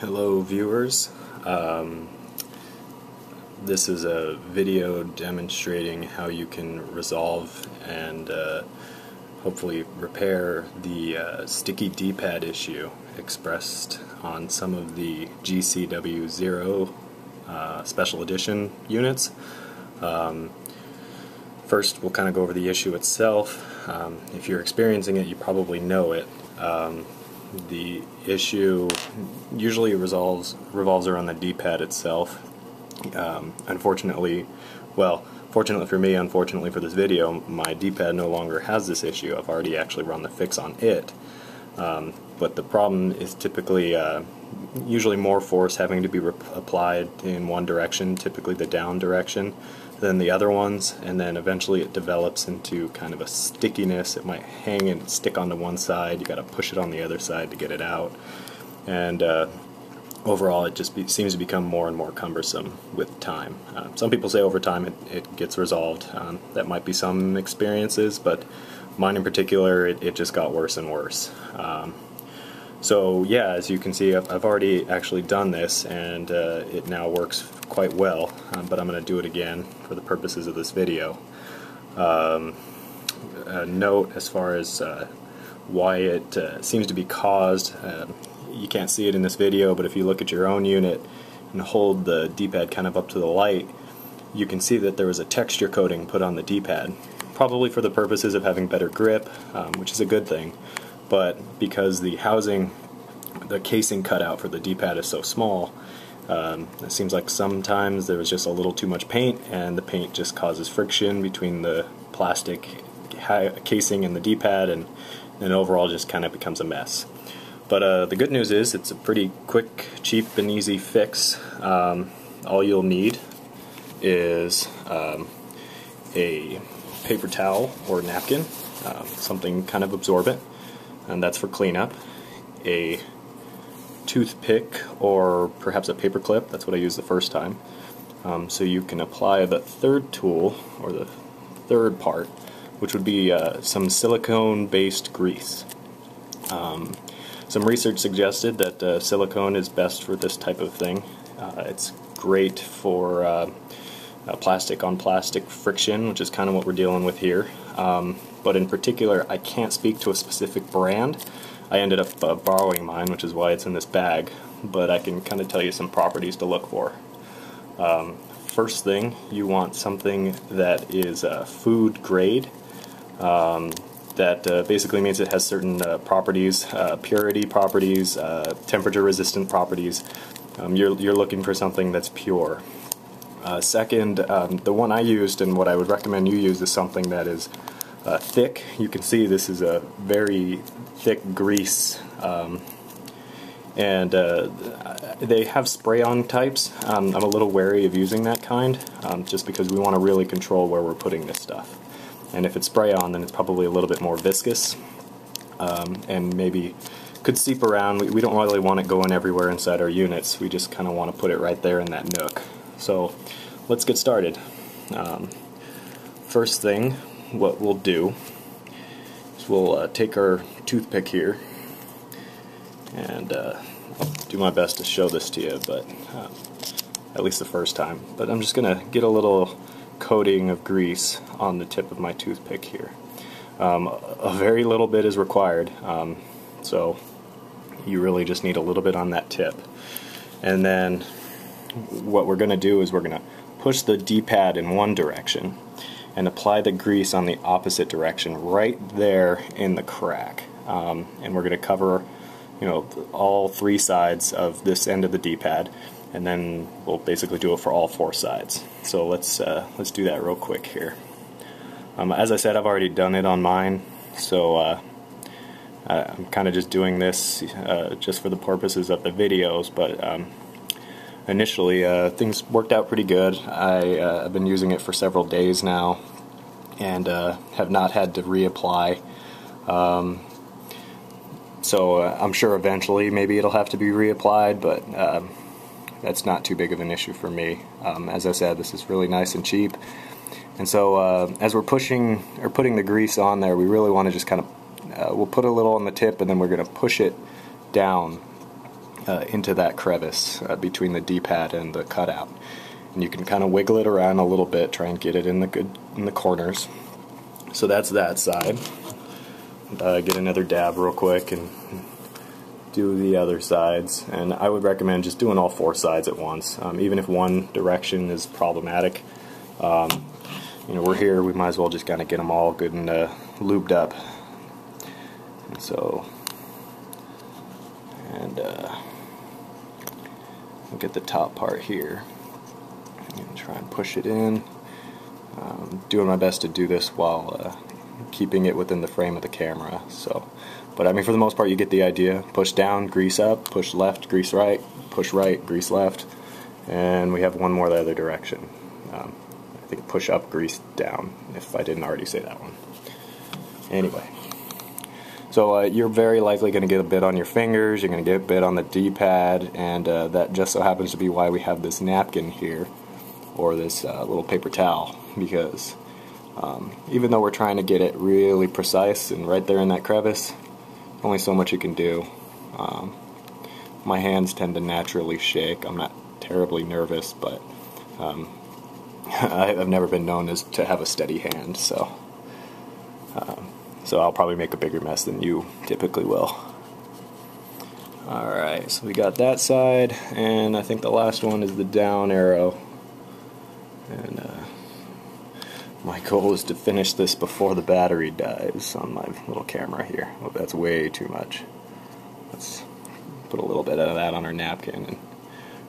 Hello viewers, this is a video demonstrating how you can resolve and hopefully repair the sticky D-pad issue expressed on some of the GCW 0 special edition units. First we'll kind of go over the issue itself. If you're experiencing it, you probably know it. The issue usually revolves around the D-pad itself. Unfortunately, well, fortunately for me, unfortunately for this video, my D-pad no longer has this issue. I've already actually run the fix on it. But the problem is typically usually more force having to be applied in one direction, typically the down direction, than the other ones, and then eventually it develops into kind of a stickiness. It might hang and stick onto one side. You got to push it on the other side to get it out, and overall it just seems to become more and more cumbersome with time. Some people say over time it gets resolved. That might be some experiences, but mine in particular, it just got worse and worse. So yeah, as you can see, I've already actually done this, and it now works quite well, but I'm going to do it again for the purposes of this video. A note as far as why it seems to be caused, you can't see it in this video, but if you look at your own unit and hold the D-pad kind of up to the light, you can see that there was a texture coating put on the D-pad, probably for the purposes of having better grip, which is a good thing. But because the housing, the casing cutout for the D-pad is so small, it seems like sometimes there was just a little too much paint, and the paint just causes friction between the plastic casing and the D-pad, and overall just kind of becomes a mess. But the good news is it's a pretty quick, cheap, and easy fix. All you'll need is a paper towel or napkin, something kind of absorbent, and that's for cleanup. A toothpick or perhaps a paper clip, that's what I used the first time. So you can apply the third tool, or the third part, which would be some silicone-based grease. Some research suggested that silicone is best for this type of thing. It's great for plastic-on-plastic friction, which is kind of what we're dealing with here. But in particular, I can't speak to a specific brand. I ended up borrowing mine, which is why it's in this bag, but I can kind of tell you some properties to look for. First thing, you want something that is food grade. That basically means it has certain properties, purity properties, temperature resistant properties. You're looking for something that's pure. Second, the one I used and what I would recommend you use is something that is thick. You can see this is a very thick grease, and they have spray-on types. I'm a little wary of using that kind, just because we want to really control where we're putting this stuff. And if it's spray-on, then it's probably a little bit more viscous, and maybe could seep around. We don't really want it going everywhere inside our units. We just kind of want to put it right there in that nook. So let's get started. First thing, what we'll do is we'll take our toothpick here, and I'll do my best to show this to you, but at least the first time. But I'm just going to get a little coating of grease on the tip of my toothpick here. A very little bit is required, so you really just need a little bit on that tip. And then what we're going to do is we're going to push the D-pad in one direction and apply the grease on the opposite direction right there in the crack. And we're going to cover, all three sides of this end of the D-pad, and then we'll basically do it for all four sides. So let's do that real quick here. As I said, I've already done it on mine, so I'm kind of just doing this just for the purposes of the videos, but initially things worked out pretty good. I've been using it for several days now, and have not had to reapply. So I'm sure eventually maybe it'll have to be reapplied, but that's not too big of an issue for me. As I said, this is really nice and cheap, and so as we're putting the grease on there, we really want to just kind of we'll put a little on the tip, and then we're going to push it down into that crevice between the D-pad and the cutout. And you can kind of wiggle it around a little bit, try and get it in the corners. So that's that side. Get another dab real quick and do the other sides. And I would recommend just doing all 4 sides at once, even if one direction is problematic. You know, we're here, we might as well just kind of get them all good and lubed up. And so, we'll get the top part here and try and push it in. Doing my best to do this while keeping it within the frame of the camera. So, but I mean, for the most part, you get the idea. Push down, grease up, push left, grease right, push right, grease left, and we have one more the other direction. I think push up, grease down, if I didn't already say that one. Anyway, so you're very likely going to get a bit on your fingers, you're going to get a bit on the D-pad, and that just so happens to be why we have this napkin here, or this little paper towel, because even though we're trying to get it really precise and right there in that crevice, only so much you can do. My hands tend to naturally shake. I'm not terribly nervous, but I've never been known to have a steady hand, so I'll probably make a bigger mess than you typically will. Alright, so we got that side, and I think the last one is the down arrow. And my goal is to finish this before the battery dies on my little camera here. Oh, that's way too much. Let's put a little bit of that on our napkin and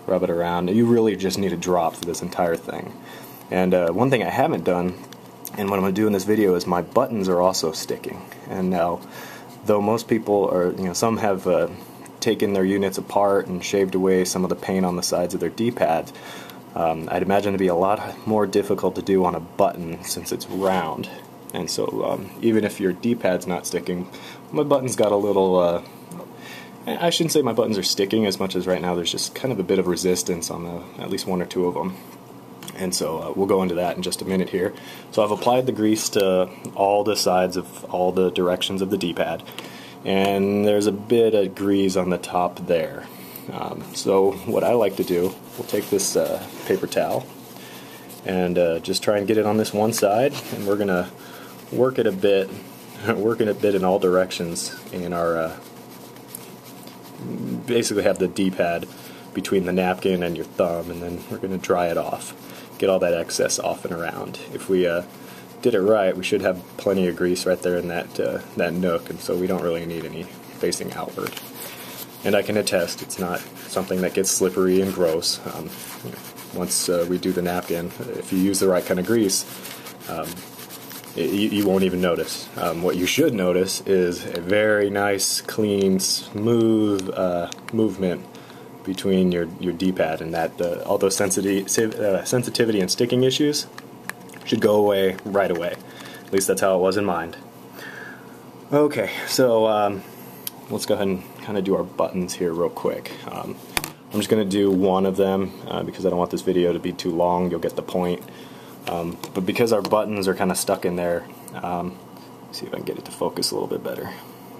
rub it around. You really just need a drop for this entire thing. And one thing I haven't done, and what I'm going to do in this video, is my buttons are also sticking. And now, though most people are, you know, some have taken their units apart and shaved away some of the paint on the sides of their D-pads, I'd imagine it'd be a lot more difficult to do on a button since it's round. And so even if your D-pad's not sticking, my button's got a little, I shouldn't say my buttons are sticking as much as right now there's just kind of a bit of resistance on at least 1 or 2 of them. And so we'll go into that in just a minute here. So I've applied the grease to all the sides of all the directions of the D-pad, and there's a bit of grease on the top there. So what I like to do, we'll take this paper towel and just try and get it on this one side, and we're gonna work it a bit, in all directions in our basically have the D-pad between the napkin and your thumb, and then we're gonna dry it off, get all that excess off and around. If we did it right, we should have plenty of grease right there in that nook, and so we don't really need any facing outward. And I can attest, it's not something that gets slippery and gross. Once we do the napkin, if you use the right kind of grease, you won't even notice. What you should notice is a very nice, clean, smooth movement between your D-pad, and that all those sensitivity and sticking issues should go away right away. At least that's how it was in mine. Okay, so let's go ahead and kind of do our buttons here real quick. I'm just going to do one of them because I don't want this video to be too long. You'll get the point. But because our buttons are kind of stuck in there, see if I can get it to focus a little bit better.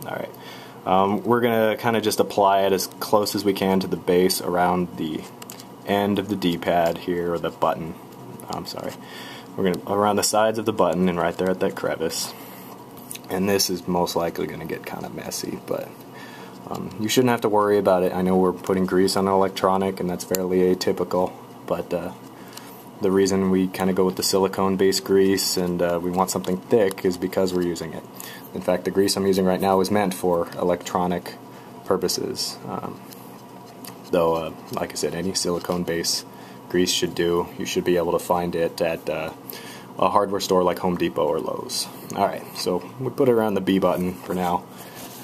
Alright, we're going to kind of just apply it as close as we can to the base around the end of the D-pad here, or the button. I'm sorry. We're going to around the sides of the button and right there at that crevice. And this is most likely going to get kind of messy, but you shouldn't have to worry about it. I know we're putting grease on an electronic, and that's fairly atypical, but the reason we kind of go with the silicone-based grease and we want something thick is because we're using it. In fact, the grease I'm using right now is meant for electronic purposes. Though, like I said, any silicone-based grease should do. You should be able to find it at a hardware store like Home Depot or Lowe's. Alright, so we put it around the B button for now,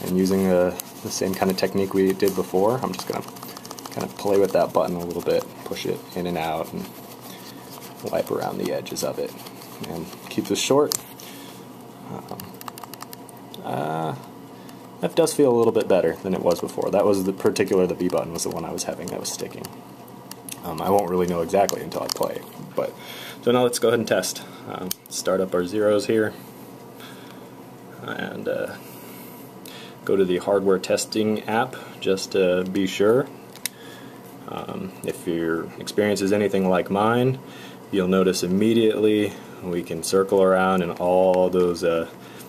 and using the same kind of technique we did before, I'm just going to kind of play with that button a little bit, push it in and out, and wipe around the edges of it, and keep this short. That does feel a little bit better than it was before. That was the B button was the one I was having that was sticking. I won't really know exactly until I play, but so now let's go ahead and test. Start up our zeros here, and go to the hardware testing app just to be sure. If your experience is anything like mine, you'll notice immediately we can circle around and all those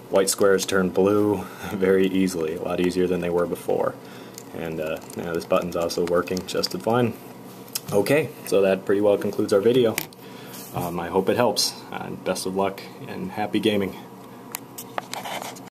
white squares turn blue very easily, a lot easier than they were before. And now this button's also working just fine. Okay, so that pretty well concludes our video. I hope it helps. Best of luck and happy gaming.